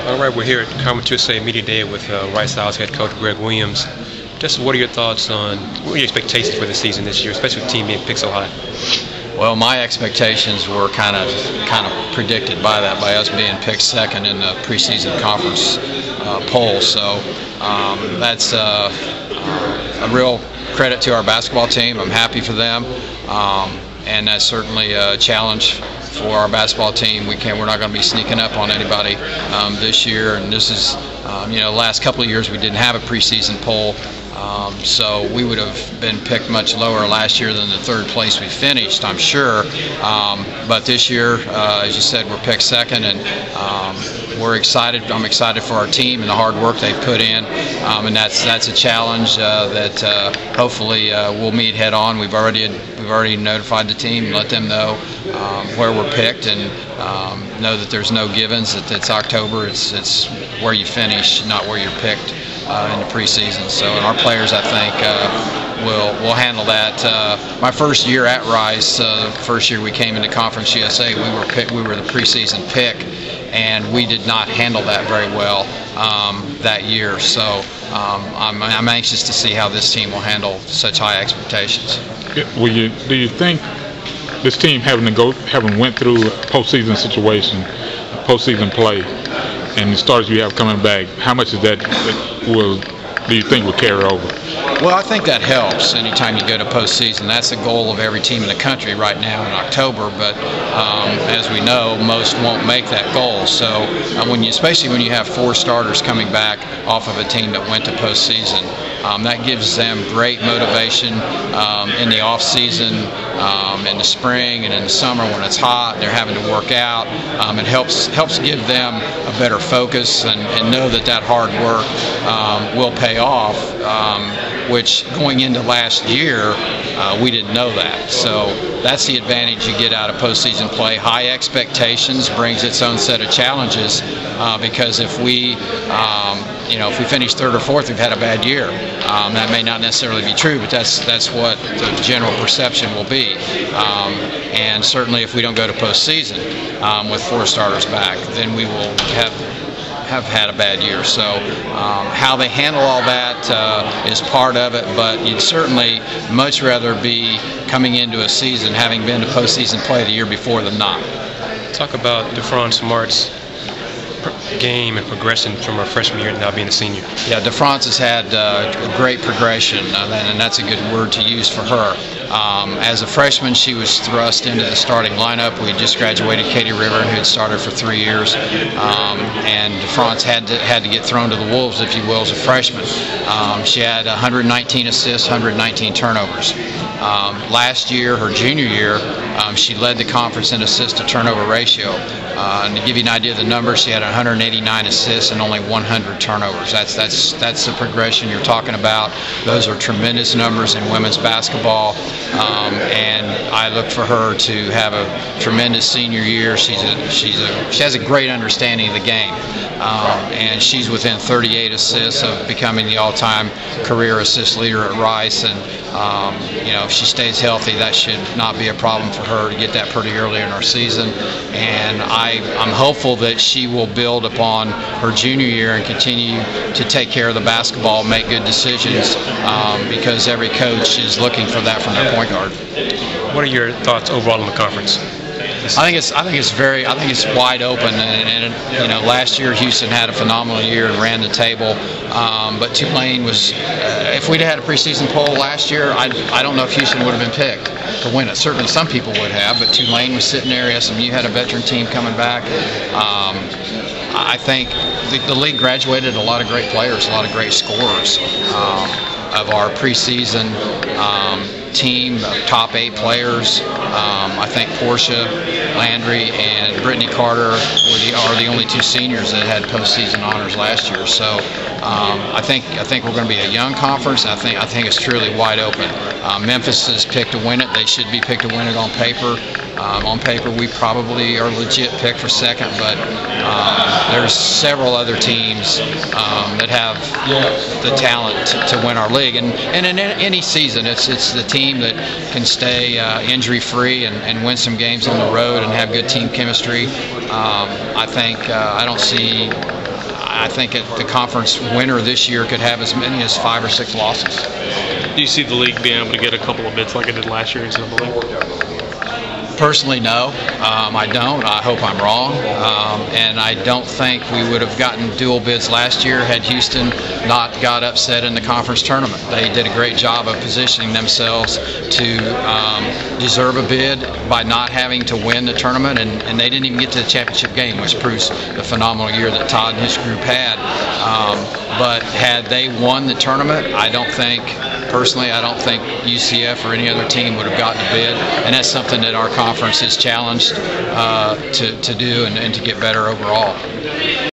All right, we're here at Conference USA Media Day with Rice Owls head coach Greg Williams. Just what are your thoughts on, what are your expectations for the season this year, especially with the team being picked so high? Well, my expectations were kind of predicted by us being picked second in the preseason conference poll. So that's a real credit to our basketball team. I'm happy for them, and that's certainly a challenge for our basketball team. We're not going to be sneaking up on anybody this year, and this is the last couple of years we didn't have a preseason poll. So we would have been picked much lower last year than the third place we finished, I'm sure. But this year, as you said, we're picked second, and we're excited. I'm excited for our team and the hard work they've put in, and that's a challenge that hopefully we'll meet head on. We've already notified the team and let them know where we're picked, and know that there's no givens. That it's October. It's where you finish, not where you're picked in the preseason. So, and our players, I think, will handle that. My first year at Rice, first year we came into Conference USA, we were the preseason pick, and we did not handle that very well that year. So I'm anxious to see how this team will handle such high expectations. Do you think this team having went through a postseason situation, postseason play, and the stars you have coming back, how much of that do you think will carry over? Well, I think that helps anytime you go to postseason. That's the goal of every team in the country right now in October, but as we know, most won't make that goal. So especially when you have four starters coming back off of a team that went to postseason, that gives them great motivation in the off season, in the spring and in the summer when it's hot. They're having to work out. It helps give them a better focus and know that hard work will pay off, which going into last year we didn't know that. So that's the advantage you get out of postseason play. High expectations brings its own set of challenges, because if we finish third or fourth, we've had a bad year. That may not necessarily be true, but that's what the general perception will be. And certainly if we don't go to postseason with four starters back, then we will have had a bad year. So how they handle all that is part of it, but you'd certainly much rather be coming into a season having been to postseason play the year before than not. Talk about DeFron Smart's game and progression from her freshman year to now being a senior. Yeah, DeFrance has had a great progression, and that's a good word to use for her. As a freshman, she was thrust into the starting lineup. We had just graduated Katie River, who had started for 3 years, and DeFrance had to get thrown to the wolves, if you will, as a freshman. She had 119 assists, 119 turnovers. Last year, her junior year, she led the conference in assist-to-turnover ratio. And to give you an idea of the numbers, she had 189 assists and only 100 turnovers. That's the progression you're talking about. Those are tremendous numbers in women's basketball, and I look for her to have a tremendous senior year. She has a great understanding of the game, and she's within 38 assists of becoming the all-time career assist leader at Rice. And if she stays healthy, that should not be a problem for her to get that pretty early in our season. And I'm hopeful that she will build upon her junior year and continue to take care of the basketball, make good decisions, because every coach is looking for that from their point guard. What are your thoughts overall on the conference? I think it's wide open, and last year Houston had a phenomenal year and ran the table, but Tulane was. If we'd had a preseason poll last year, I don't know if Houston would have been picked to win it. Certainly some people would have, but Tulane was sitting there. SMU had a veteran team coming back. I think the league graduated a lot of great players, a lot of great scorers. Of our preseason team, top 8 players, I think Portia Landry and Brittany Carter are the only 2 seniors that had postseason honors last year. So I think we're going to be a young conference. I think it's truly wide open. Memphis is picked to win it. They should be picked to win it on paper. On paper, we probably are legit picked for second, but there's several other teams that have the talent to win our league. And in any season, it's the team that can stay injury-free and win some games on the road and have good team chemistry. I don't see I think the conference winner this year could have as many as 5 or 6 losses. Do you see the league being able to get a couple of bids like it did last year in NCAA? Personally, no. I don't. I hope I'm wrong. And I don't think we would have gotten dual bids last year had Houston not got upset in the conference tournament. They did a great job of positioning themselves to deserve a bid by not having to win the tournament, and they didn't even get to the championship game, which proves the phenomenal year that Todd and his group had. But had they won the tournament, personally, I don't think UCF or any other team would have gotten a bid, and that's something that our conference is challenged to do and to get better overall.